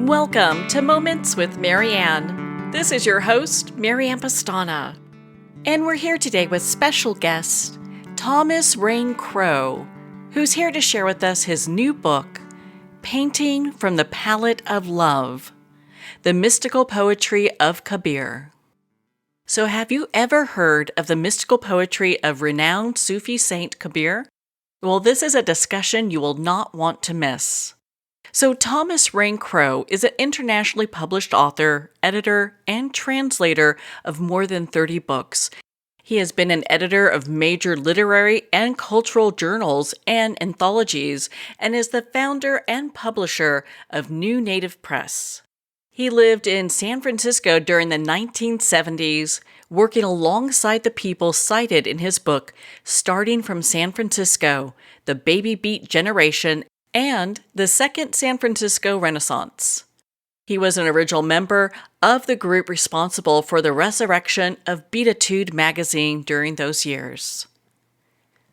Welcome to Moments with Marianne. This is your host, Marianne Pastana. And we're here today with special guest, Thomas Rain Crowe, who's here to share with us his new book, Painting from the Palette of Love, The Mystical Poetry of Kabir. So have you ever heard of the mystical poetry of renowned Sufi saint Kabir? Well, this is a discussion you will not want to miss. So Thomas Rain Crowe is an internationally published author, editor, and translator of more than 30 books. He has been an editor of major literary and cultural journals and anthologies, and is the founder and publisher of New Native Press. He lived in San Francisco during the 1970s, working alongside the people cited in his book, Starting from San Francisco, The Baby Beat Generation, and the Second San Francisco Renaissance. He was an original member of the group responsible for the resurrection of Beatitude magazine during those years.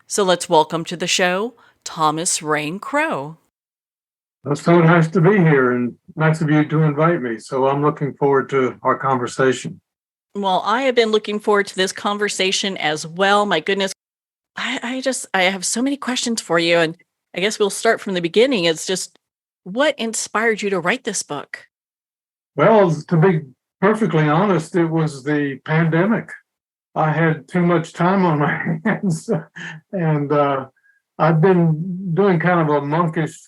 So let's welcome to the show, Thomas Rain Crowe. It's so nice to be here and nice of you to invite me. So I'm looking forward to our conversation. Well, I have been looking forward to this conversation as well. My goodness, I have so many questions for you, and I guess we'll start from the beginning. It's just, what inspired you to write this book? Well, to be perfectly honest, it was the pandemic. I had too much time on my hands, and I've been doing kind of a monkish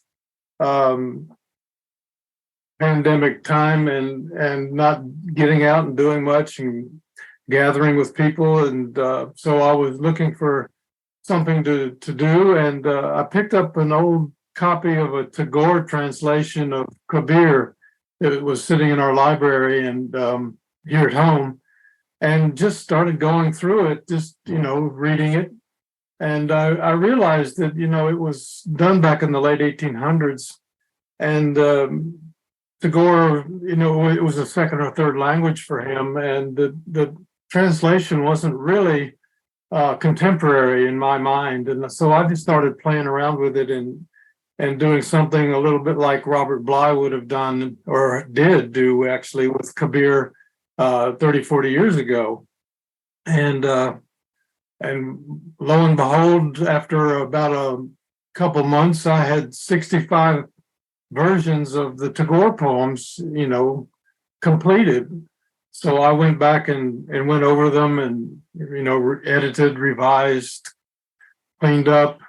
pandemic time and not getting out and doing much and gathering with people. And so I was looking for something to do, and I picked up an old copy of a Tagore translation of Kabir. It was sitting in our library and here at home, and just started going through it, just reading it. And I realized that it was done back in the late 1800s, and Tagore, it was a second or third language for him, and the translation wasn't really contemporary in my mind. And so I just started playing around with it and doing something a little bit like Robert Bly would have done, or did do actually, with Kabir 30, 40 years ago. And lo and behold, after about a couple months, I had 65 versions of the Tagore poems, completed. So I went back and went over them and, edited, revised, cleaned up,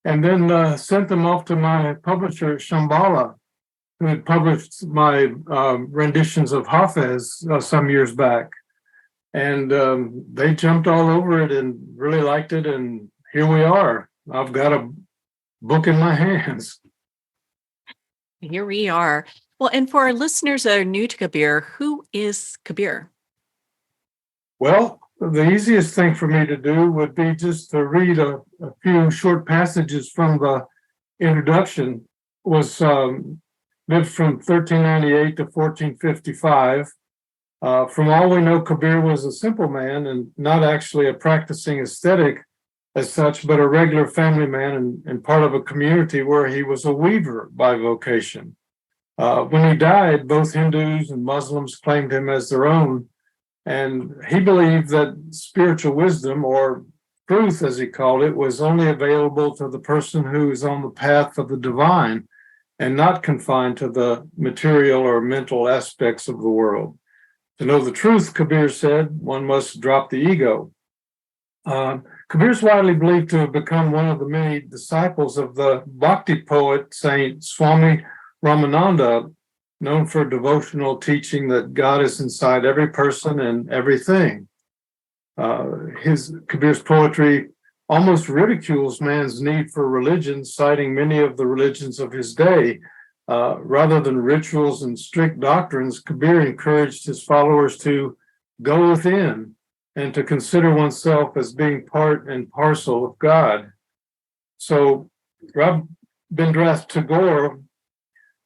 and then sent them off to my publisher, Shambhala, who had published my renditions of Hafiz some years back. And they jumped all over it and really liked it. And here we are. I've got a book in my hands. Here we are. Well, and for our listeners that are new to Kabir, who is Kabir? Well, the easiest thing for me to do would be just to read a few short passages from the introduction. It was lived from 1398 to 1455. From all we know, Kabir was a simple man and not actually a practicing ascetic as such, but a regular family man and part of a community where he was a weaver by vocation. When he died, both Hindus and Muslims claimed him as their own, and he believed that spiritual wisdom, or truth as he called it, was only available to the person who is on the path of the divine and not confined to the material or mental aspects of the world. To know the truth, Kabir said, one must drop the ego. Kabir is widely believed to have become one of the many disciples of the Bhakti poet Saint Swami Ramananda, known for devotional teaching that God is inside every person and everything. Kabir's poetry almost ridicules man's need for religion, citing many of the religions of his day. Rather than rituals and strict doctrines, Kabir encouraged his followers to go within and to consider oneself as being part and parcel of God. So Rabindranath Tagore,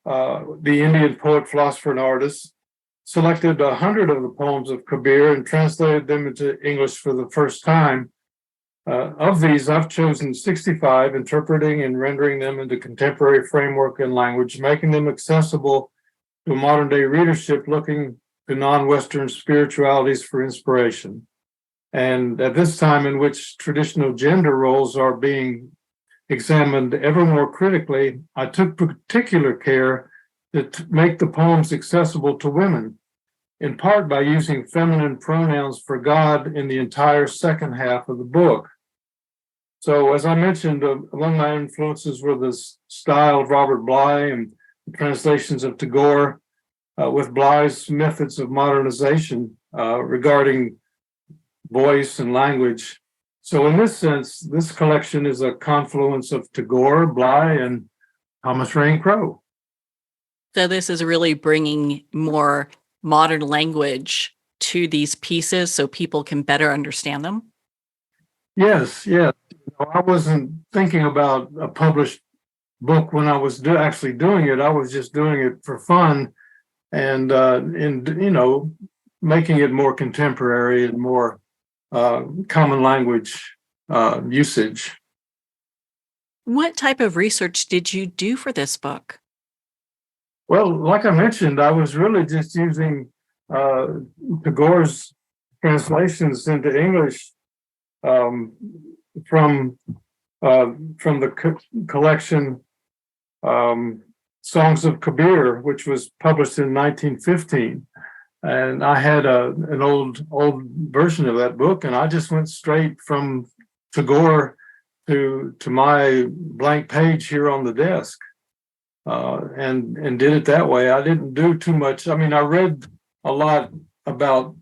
the Indian poet, philosopher, and artist, selected 100 of the poems of Kabir and translated them into English for the first time. Of these, I've chosen 65, interpreting and rendering them into contemporary framework and language, making them accessible to a modern day readership looking to non-Western spiritualities for inspiration. And at this time in which traditional gender roles are being examined ever more critically, I took particular care to make the poems accessible to women, in part by using feminine pronouns for God in the entire second half of the book. So, as I mentioned, among my influences were the style of Robert Bly and translations of Tagore, with Bly's methods of modernization regarding voice and language. So in this sense, this collection is a confluence of Tagore, Bly, and Thomas Rain Crowe. So this is really bringing more modern language to these pieces so people can better understand them? Yes. I wasn't thinking about a published book when I was actually doing it. I was just doing it for fun and making it more contemporary and more common language usage. What type of research did you do for this book? Well, like I mentioned, I was really just using Tagore's translations into English from the collection Songs of Kabir, which was published in 1915. And I had an old version of that book, and I just went straight from Tagore to my blank page here on the desk, and did it that way. I didn't do too much. I mean, I read a lot about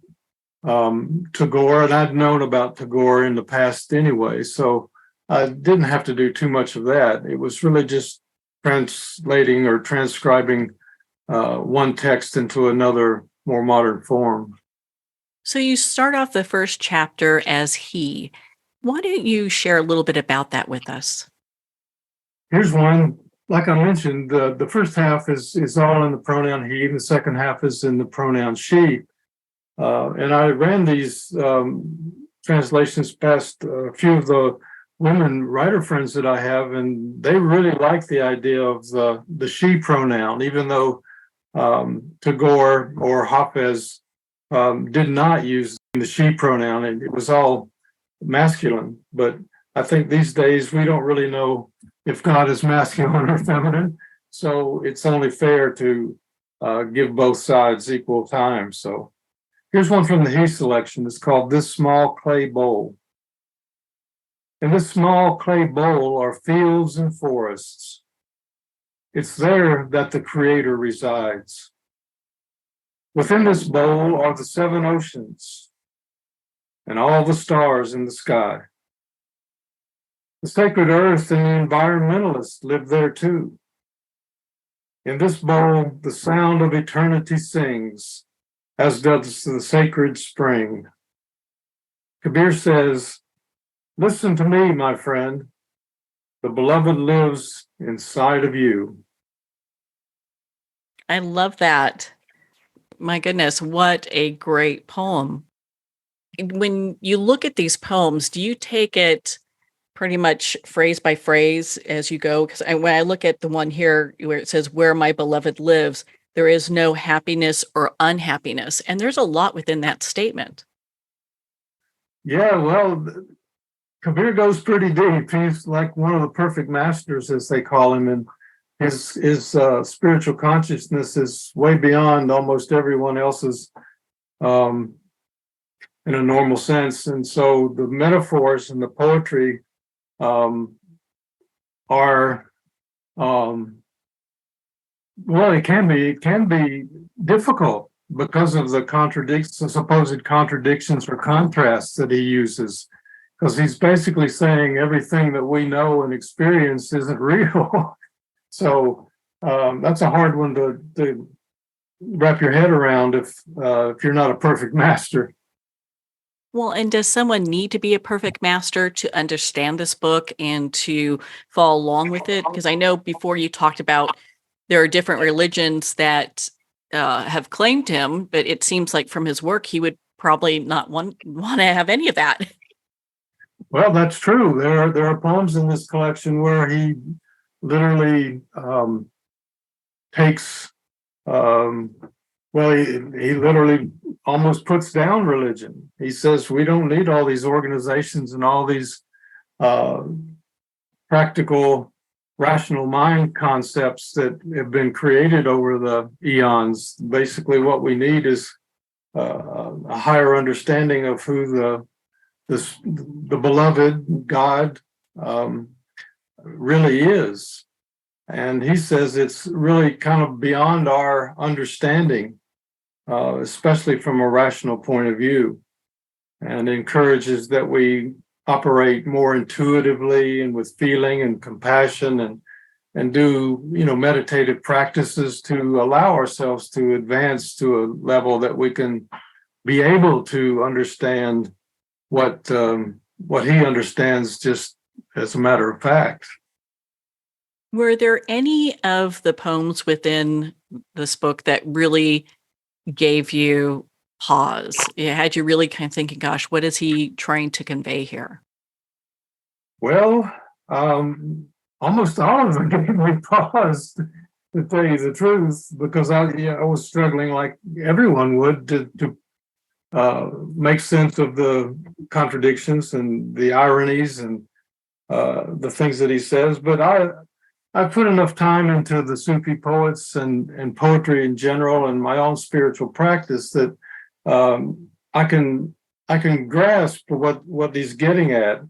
Tagore, and I'd known about Tagore in the past anyway, so I didn't have to do too much of that. It was really just translating or transcribing one text into another more modern form. So you start off the first chapter as he. Why don't you share a little bit about that with us? Here's one. Like I mentioned, the first half is all in the pronoun he, and the second half is in the pronoun she. And I ran these translations past a few of the women writer friends that I have, and they really like the idea of the she pronoun, even though Tagore or Hafiz did not use the she pronoun, and it was all masculine. But I think these days we don't really know if God is masculine or feminine, so it's only fair to give both sides equal time. So here's one from the he selection. It's called This Small Clay Bowl. In this small clay bowl are fields and forests. It's there that the Creator resides. Within this bowl are the 7 oceans and all the stars in the sky. The sacred earth and the environmentalists live there too. In this bowl, the sound of eternity sings, as does the sacred spring. Kabir says, "Listen to me, my friend. The beloved lives inside of you." I love that. My goodness, what a great poem. When you look at these poems, do you take it pretty much phrase by phrase as you go? Because when I look at the one here where it says, "Where my beloved lives, there is no happiness or unhappiness." And there's a lot within that statement. Yeah, well, Kabir goes pretty deep. He's like one of the perfect masters, as they call him, and his spiritual consciousness is way beyond almost everyone else's in a normal sense. And so the metaphors and the poetry are well, it can be difficult because of the supposed contradictions or contrasts that he uses, because he's basically saying everything that we know and experience isn't real. So that's a hard one to wrap your head around if you're not a perfect master. Well, and does someone need to be a perfect master to understand this book and to follow along with it? Because I know before you talked about there are different religions that have claimed him, but it seems like from his work, he would probably not want to have any of that. Well, that's true. There are poems in this collection where he literally takes Well, he literally almost puts down religion. He says we don't need all these organizations and all these practical, rational mind concepts that have been created over the eons. Basically, what we need is a higher understanding of who the beloved God really is. And he says it's really kind of beyond our understanding, especially from a rational point of view, and encourages that we operate more intuitively and with feeling and compassion, and do, meditative practices to allow ourselves to advance to a level that we can be able to understand what he understands just as a matter of fact. Were there any of the poems within this book that really gave you pause? It had you really kind of thinking, gosh, what is he trying to convey here? Well, almost all of them gave me pause, to tell you the truth, because I was struggling like everyone would to make sense of the contradictions and the ironies and the things that he says. But I put enough time into the Sufi poets and poetry in general and my own spiritual practice that I can grasp what he's getting at,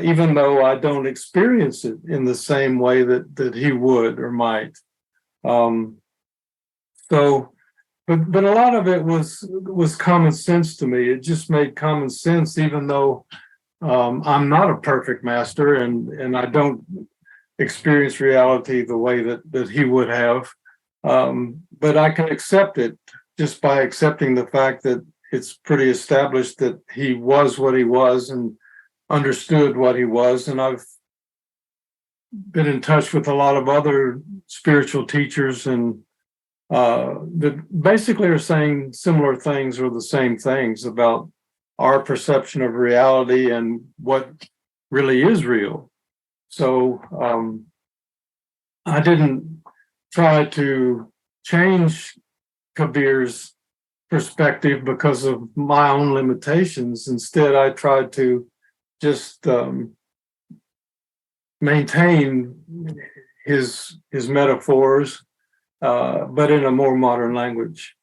even though I don't experience it in the same way that he would or might. But a lot of it was common sense to me. It just made common sense, even though I'm not a perfect master and I don't experience reality the way that he would have. But I can accept it just by accepting the fact that it's pretty established that he was what he was and understood what he was. And I've been in touch with a lot of other spiritual teachers and that basically are saying similar things or the same things about our perception of reality and what really is real. So I didn't try to change Kabir's perspective because of my own limitations. Instead, I tried to just maintain his metaphors, but in a more modern language.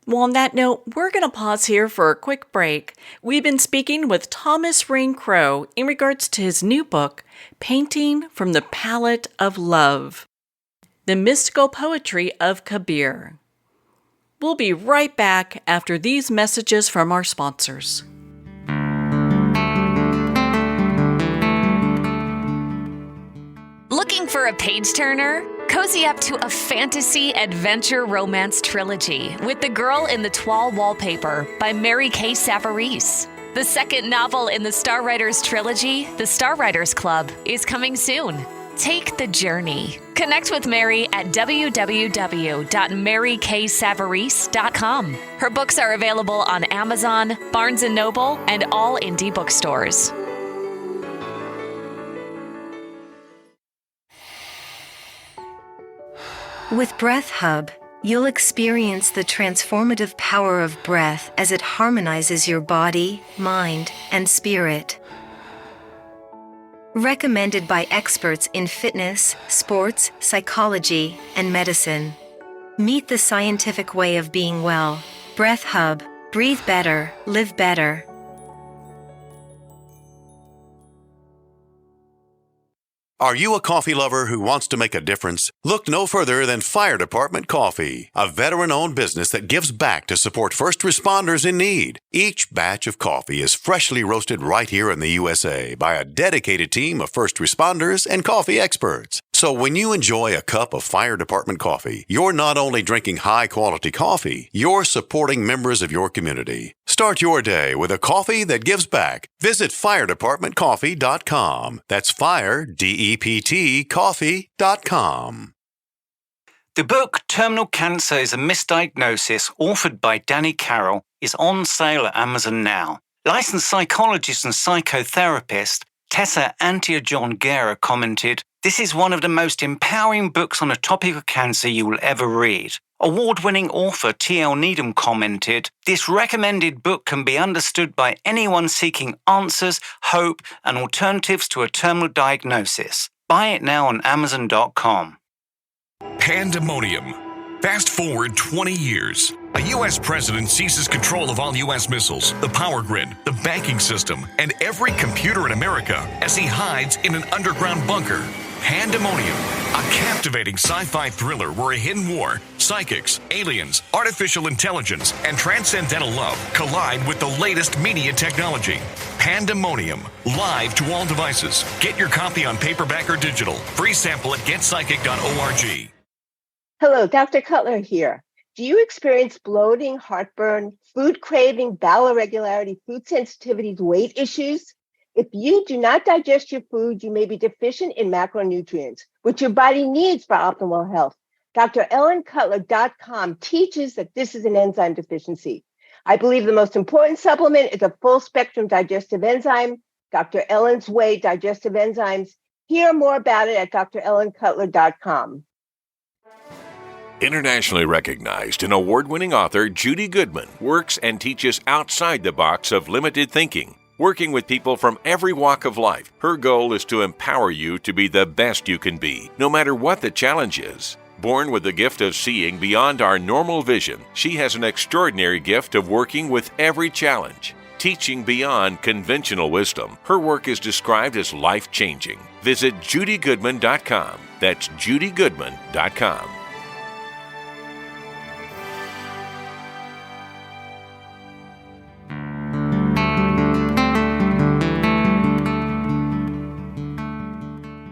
Well, on that note, we're going to pause here for a quick break. We've been speaking with Thomas Rain Crowe in regards to his new book, Painting from the Palette of Love, The Mystical Poetry of Kabir. We'll be right back after these messages from our sponsors. Looking for a page-turner? Cozy up to a fantasy adventure romance trilogy with The Girl in the Toile Wallpaper by Mary Kay Savarese. The second novel in the Star Writers trilogy, The Star Writers Club, is coming soon. Take the journey. Connect with Mary at www.maryksavarese.com. Her books are available on Amazon, Barnes & Noble, and all indie bookstores. With Breath Hub, you'll experience the transformative power of breath as it harmonizes your body, mind, and spirit. Recommended by experts in fitness, sports, psychology, and medicine. Meet the scientific way of being well. Breath Hub. Breathe better, live better. Are you a coffee lover who wants to make a difference? Look no further than Fire Department Coffee, a veteran-owned business that gives back to support first responders in need. Each batch of coffee is freshly roasted right here in the USA by a dedicated team of first responders and coffee experts. So when you enjoy a cup of Fire Department coffee, you're not only drinking high-quality coffee, you're supporting members of your community. Start your day with a coffee that gives back. Visit firedepartmentcoffee.com. That's fire, D-E-P-T, coffee.com. The book Terminal Cancer is a Misdiagnosis, authored by Danny Carroll, is on sale at Amazon now. Licensed psychologist and psychotherapist Tessa Antia-John-Guerra commented, "This is one of the most empowering books on a topic of cancer you will ever read." Award-winning author T.L. Needham commented, "This recommended book can be understood by anyone seeking answers, hope, and alternatives to a terminal diagnosis. Buy it now on Amazon.com. Pandemonium. Fast forward 20 years. A U.S. president seizes control of all U.S. missiles, the power grid, the banking system, and every computer in America as he hides in an underground bunker. Pandemonium, a captivating sci-fi thriller where a hidden war, psychics, aliens, artificial intelligence, and transcendental love collide with the latest media technology. Pandemonium, live to all devices. Get your copy on paperback or digital. Free sample at getpsychic.org. Hello, Dr. Cutler here. Do you experience bloating, heartburn, food craving, bowel irregularity, food sensitivities, weight issues? If you do not digest your food, you may be deficient in macronutrients, which your body needs for optimal health. DrEllenCutler.com teaches that this is an enzyme deficiency. I believe the most important supplement is a full-spectrum digestive enzyme, Dr. Ellen's Way Digestive Enzymes. Hear more about it at DrEllenCutler.com. Internationally recognized and award-winning author Judy Goodman works and teaches outside the box of limited thinking. Working with people from every walk of life, her goal is to empower you to be the best you can be, no matter what the challenge is. Born with the gift of seeing beyond our normal vision, she has an extraordinary gift of working with every challenge. Teaching beyond conventional wisdom, her work is described as life-changing. Visit judygoodman.com. That's judygoodman.com.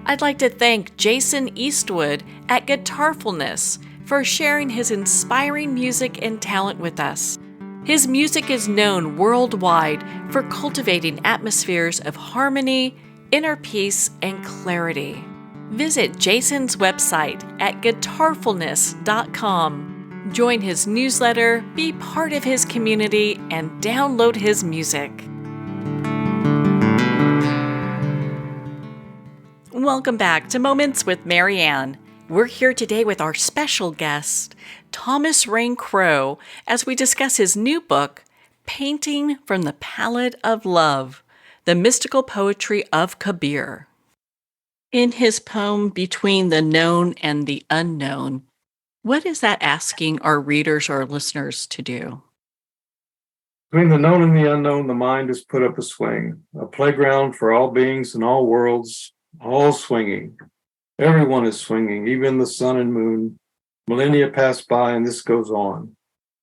I'd like to thank Jason Eastwood at Guitarfulness for sharing his inspiring music and talent with us. His music is known worldwide for cultivating atmospheres of harmony, inner peace, and clarity. Visit Jason's website at guitarfulness.com. Join his newsletter, be part of his community, and download his music. Welcome back to Moments with Marianne. We're here today with our special guest, Thomas Rain Crowe, as we discuss his new book, Painting from the Palette of Love, the Mystical Poetry of Kabir. In his poem, Between the Known and the Unknown, what is that asking our readers or listeners to do? Between the known and the unknown, the mind is put up a swing, a playground for all beings in all worlds, all swinging. Everyone is swinging, even the sun and moon. Millennia pass by and this goes on.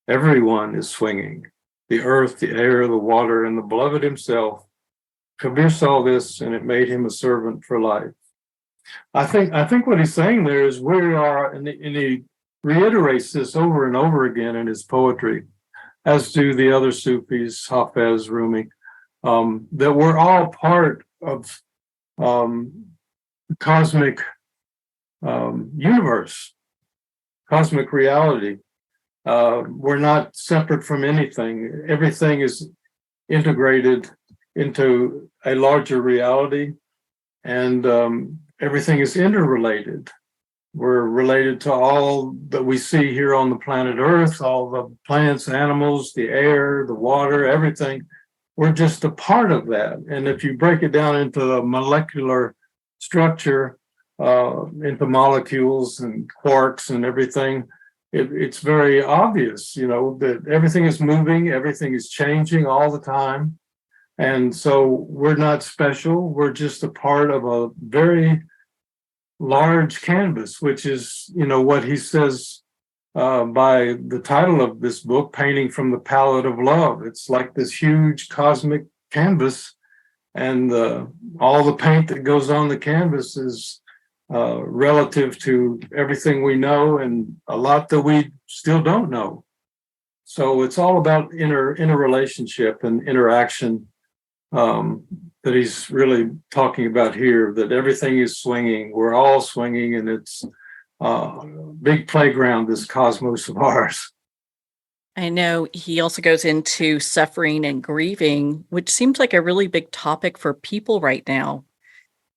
Everyone is swinging. The earth, the air, the water, and the beloved himself. Kabir saw this and it made him a servant for life. I think what he's saying there is we are, and he reiterates this over and over again in his poetry, as do the other Sufis, Hafiz, Rumi, that we're all part of cosmic universe, cosmic reality. We're not separate from anything. Everything is integrated into a larger reality, and everything is interrelated. We're related to all that we see here on the planet Earth, all the plants, animals, the air, the water, everything. We're just a part of that. And if you break it down into a molecular structure, into molecules and quarks and everything, it's very obvious, that everything is moving, everything is changing all the time. And so we're not special. We're just a part of a very large canvas, which is, what he says by the title of this book, Painting from the Palette of Love. It's like this huge cosmic canvas, and all the paint that goes on the canvas is relative to everything we know and a lot that we still don't know. So it's all about interrelationship and interaction that he's really talking about here, that everything is swinging. We're all swinging, and it's big playground, this cosmos of ours. I know he also goes into suffering and grieving, which seems like a really big topic for people right now.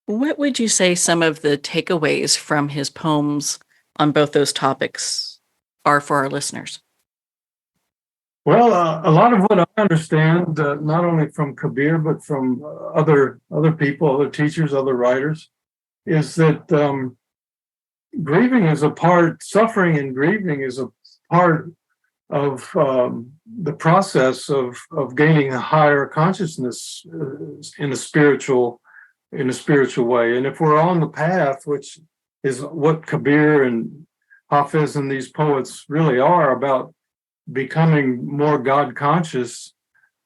What would you say some of the takeaways from his poems on both those topics are for our listeners? Well, a lot of what I understand, not only from Kabir, but from other people, other teachers, other writers, is that grieving is a part, suffering and grieving is a part of the process of gaining a higher consciousness in a spiritual way. And if we're on the path, which is what Kabir and Hafiz and these poets really are about, becoming more God conscious,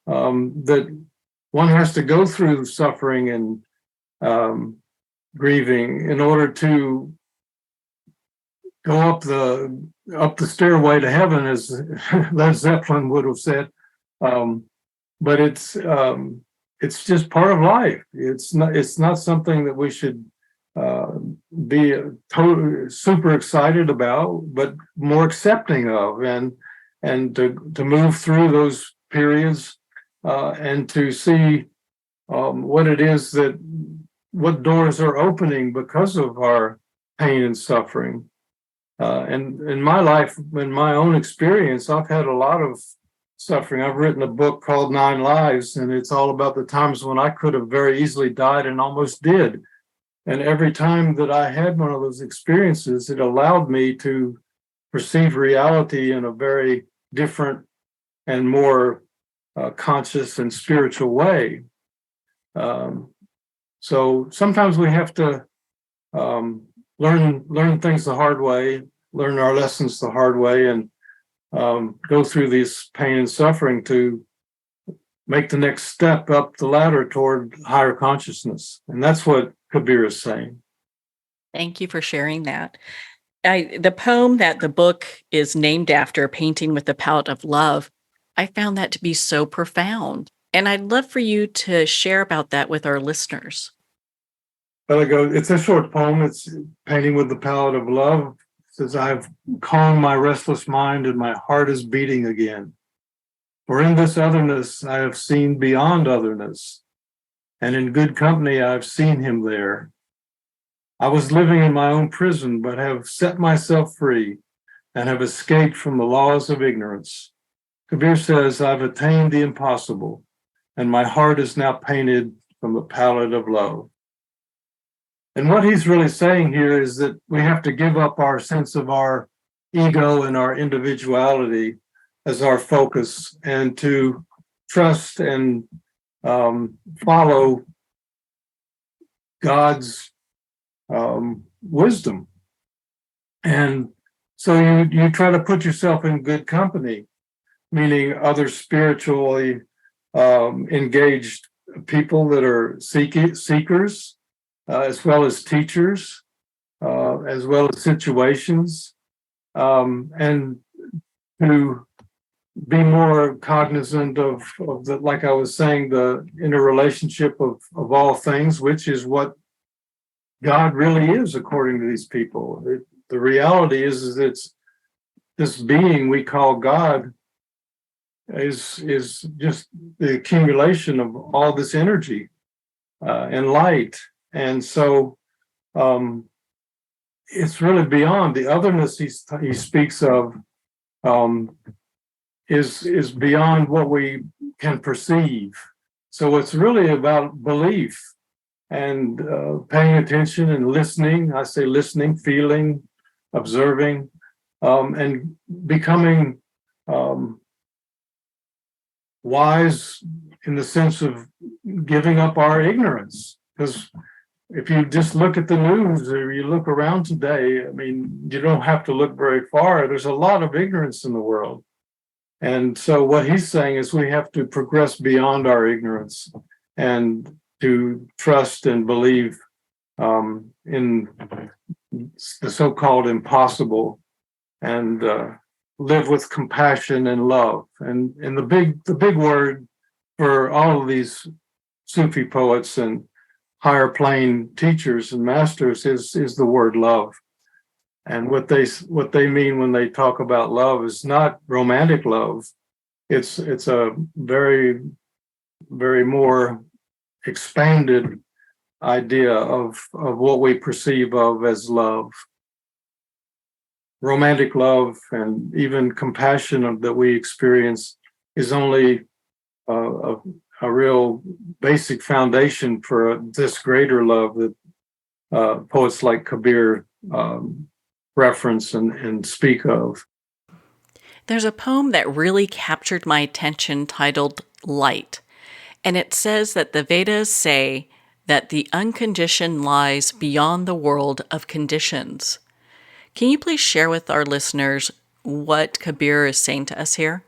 that one has to go through suffering and grieving in order to go up the stairway to heaven, as Led Zeppelin would have said. But it's just part of life. It's not something that we should be totally super excited about, but more accepting of, and to move through those periods and to see what it is what doors are opening because of our pain and suffering. And in my life, in my own experience, I've had a lot of suffering. I've written a book called 9 Lives, and it's all about the times when I could have very easily died and almost did. And every time that I had one of those experiences, it allowed me to perceive reality in a very different and more conscious and spiritual way. So sometimes we have to learn things the hard way, learn our lessons the hard way, and go through this pain and suffering to make the next step up the ladder toward higher consciousness. And that's what Kabir is saying. Thank you for sharing that. The poem that the book is named after, Painting with the Palette of Love, I found that to be so profound. And I'd love for you to share about that with our listeners. Well, it's a short poem. It's Painting with the Palette of Love. It says, I've calmed my restless mind and my heart is beating again. For in this otherness, I have seen beyond otherness. And in good company, I've seen him there. I was living in my own prison, but have set myself free and have escaped from the laws of ignorance. Kabir says, I've attained the impossible, and my heart is now painted from the palette of love. And what he's really saying here is that we have to give up our sense of our ego and our individuality as our focus, and to trust and follow God's wisdom. And so you try to put yourself in good company, meaning other spiritually engaged people that are seekers, as well as teachers, as well as situations, and to be more cognizant of the, like I was saying, the interrelationship of all things, which is what God really is, according to these people. The reality is it's this being we call God is just the accumulation of all this energy and light. And so it's really beyond the otherness he speaks of, is beyond what we can perceive. So it's really about belief and paying attention and listening. I say listening, feeling, observing, and becoming wise in the sense of giving up our ignorance. Because if you just look at the news or you look around today, I mean, you don't have to look very far. There's a lot of ignorance in the world. And so what he's saying is we have to progress beyond our ignorance and to trust and believe in the so-called impossible, and live with compassion and love. And the big word for all of these Sufi poets and higher plane teachers and masters is the word love. And what they mean when they talk about love is not romantic love. It's a very, very more expanded idea of what we perceive of as love. Romantic love and even compassion that we experience is only a real basic foundation for this greater love that poets like Kabir reference and speak of. There's a poem that really captured my attention titled Light, and it says that the Vedas say that the unconditioned lies beyond the world of conditions. Can you please share with our listeners what Kabir is saying to us here?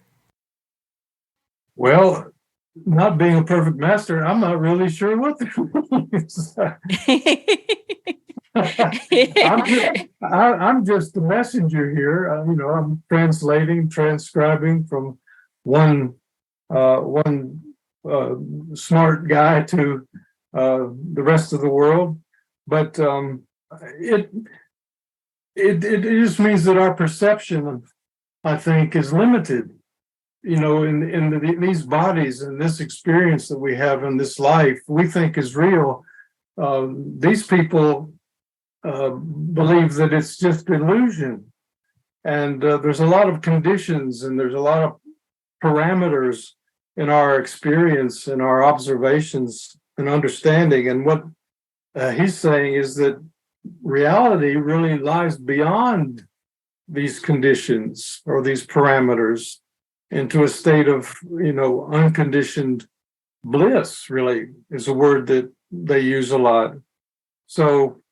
Well, not being a perfect master, I'm not really sure what the is. I'm just the messenger here. I'm translating, transcribing from one smart guy to the rest of the world. But it just means that our perception, I think, is limited. In these bodies and this experience that we have in this life, we think is real. These people believe that it's just illusion. And there's a lot of conditions and there's a lot of parameters in our experience and our observations and understanding. And what he's saying is that reality really lies beyond these conditions or these parameters into a state of, unconditioned bliss, really, is a word that they use a lot. So,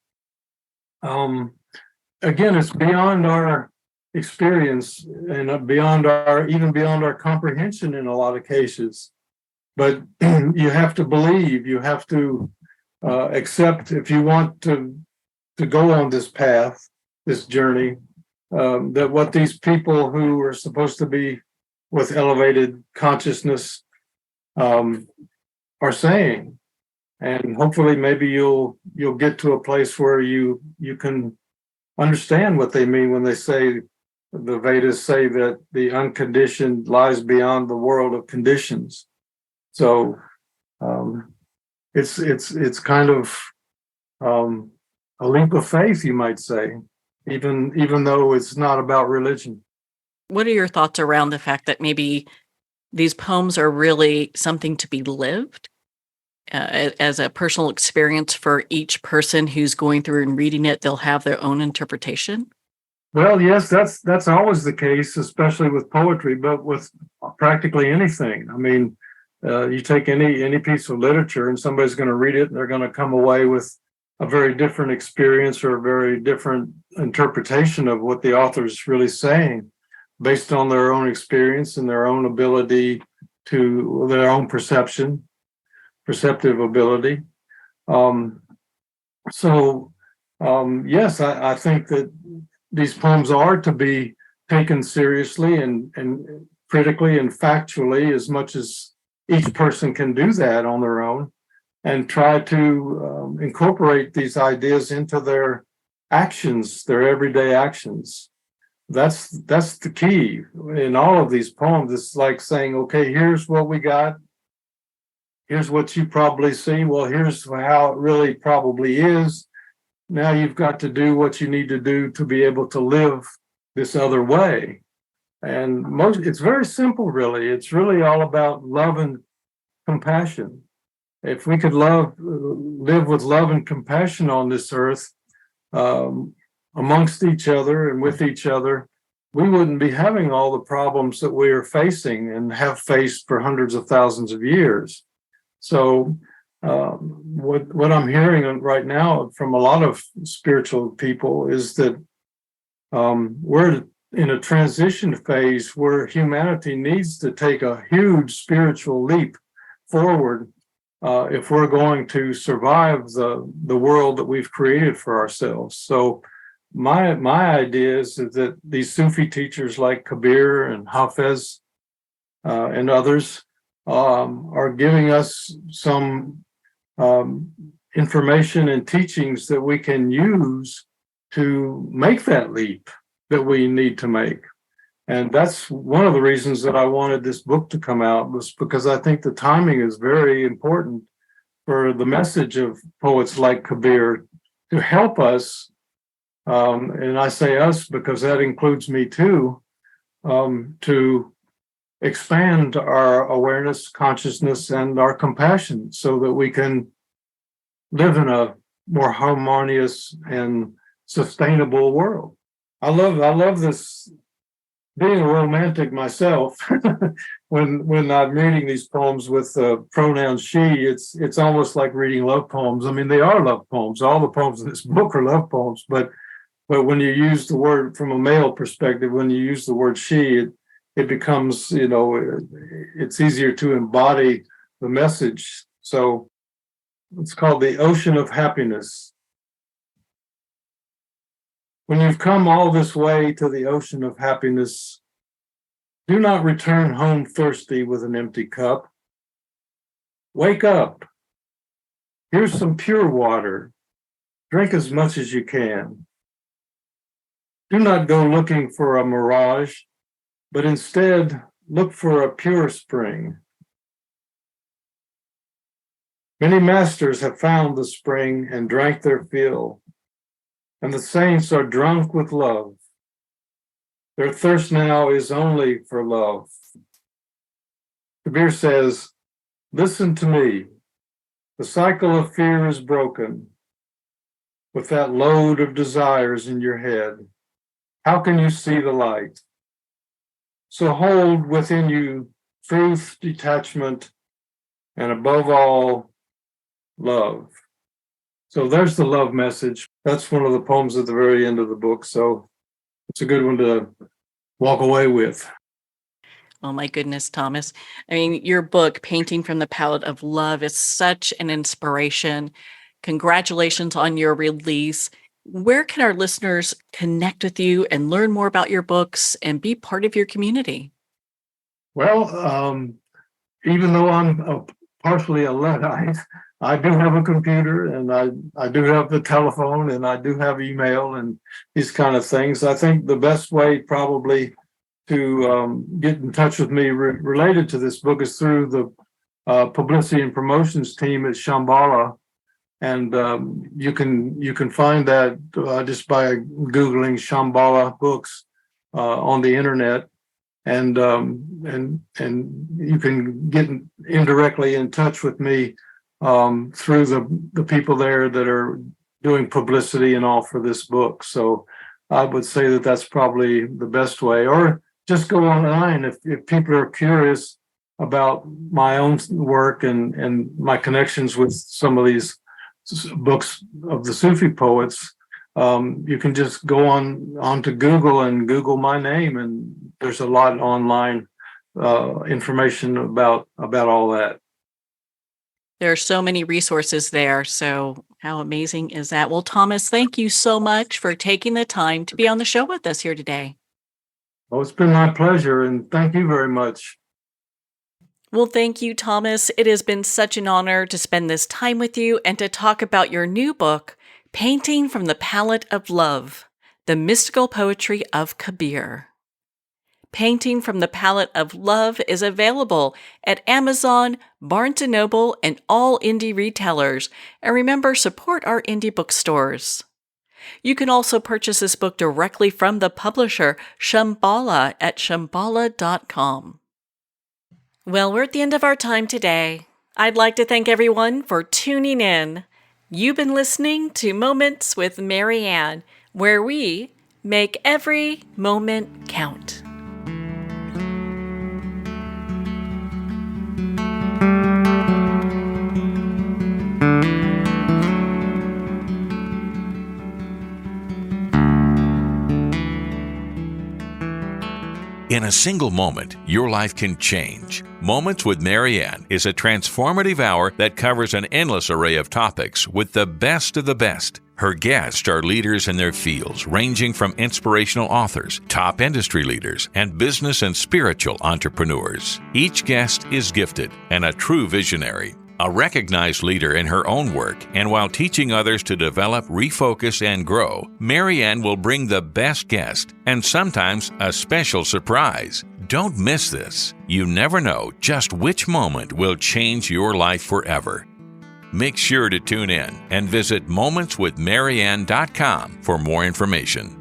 again, it's beyond our experience and beyond our comprehension in a lot of cases. But you have to believe, you have to accept, if you want to go on this path, this journey, that what these people who are supposed to be with elevated consciousness are saying. And hopefully maybe you'll get to a place where you can understand what they mean when they say, the Vedas say that the unconditioned lies beyond the world of conditions. So it's kind of a leap of faith, you might say, even though it's not about religion. What are your thoughts around the fact that maybe these poems are really something to be lived as a personal experience for each person who's going through and reading it? They'll have their own interpretation. Well, yes, that's always the case, especially with poetry, but with practically anything. I mean, you take any piece of literature and somebody's going to read it and they're going to come away with a very different experience or a very different interpretation of what the author is really saying, based on their own experience and their own ability to their own perceptive ability. Yes, I think that these poems are to be taken seriously and critically and factually, as much as each person can do that on their own, and try to incorporate these ideas into their actions, their everyday actions. That's the key in all of these poems. It's like saying, okay, here's what we got. Here's what you probably see. Well, here's how it really probably is. Now you've got to do what you need to do to be able to live this other way. And it's very simple, really. It's really all about love and compassion. If we could live with love and compassion on this earth, amongst each other and with each other, we wouldn't be having all the problems that we are facing and have faced for hundreds of thousands of years. So what I'm hearing right now from a lot of spiritual people is that we're in a transition phase where humanity needs to take a huge spiritual leap forward if we're going to survive the world that we've created for ourselves. So my idea is that these Sufi teachers like Kabir and Hafiz and others are giving us some information and teachings that we can use to make that leap that we need to make. And that's one of the reasons that I wanted this book to come out, was because I think the timing is very important for the message of poets like Kabir to help us, and I say us because that includes me too, to expand our awareness, consciousness, and our compassion so that we can live in a more harmonious and sustainable world. I love this. Being a romantic myself, when I'm reading these poems with the pronoun she, it's almost like reading love poems. I mean, they are love poems. All the poems in this book are love poems, but when you use the word from a male perspective, when you use the word she, it becomes, it's easier to embody the message. So it's called the Ocean of Happiness. When you've come all this way to the ocean of happiness, do not return home thirsty with an empty cup. Wake up. Here's some pure water. Drink as much as you can. Do not go looking for a mirage, but instead look for a pure spring. Many masters have found the spring and drank their fill, and the saints are drunk with love. Their thirst now is only for love. Kabir says, listen to me. The cycle of fear is broken. With that load of desires in your head, how can you see the light? So hold within you truth, detachment, and above all, love. So there's the love message. That's one of the poems at the very end of the book. So it's a good one to walk away with. Oh my goodness, Thomas. I mean, your book, Painting from the Palette of Love, is such an inspiration. Congratulations on your release. Where can our listeners connect with you and learn more about your books and be part of your community? Well, even though I'm partially a Luddite, I do have a computer, and I do have the telephone, and I do have email and these kind of things. I think the best way probably to get in touch with me related to this book is through the publicity and promotions team at Shambhala. And you can find that just by Googling Shambhala books on the internet. And you can get indirectly in touch with me through the people there that are doing publicity and all for this book. So I would say that that's probably the best way. Or just go online if people are curious about my own work and my connections with some of these books of the Sufi poets. You can just go onto Google and Google my name, and there's a lot online information about all that. There are so many resources there. So how amazing is that? Well, Thomas, thank you so much for taking the time to be on the show with us here today. Well, it's been my pleasure, and thank you very much. Well, thank you, Thomas. It has been such an honor to spend this time with you and to talk about your new book, Painting from the Palette of Love, The Mystical Poetry of Kabir. Painting from the Palette of Love is available at Amazon, Barnes & Noble, and all indie retailers. And remember, support our indie bookstores. You can also purchase this book directly from the publisher, Shambhala, at shambhala.com. Well, we're at the end of our time today. I'd like to thank everyone for tuning in. You've been listening to Moments with Marianne, where we make every moment count. In a single moment, your life can change. Moments with Marianne is a transformative hour that covers an endless array of topics with the best of the best. Her guests are leaders in their fields, ranging from inspirational authors, top industry leaders, and business and spiritual entrepreneurs. Each guest is gifted and a true visionary, a recognized leader in her own work, and while teaching others to develop, refocus, and grow, Marianne will bring the best guest and sometimes a special surprise. Don't miss this. You never know just which moment will change your life forever. Make sure to tune in and visit momentswithmarianne.com for more information.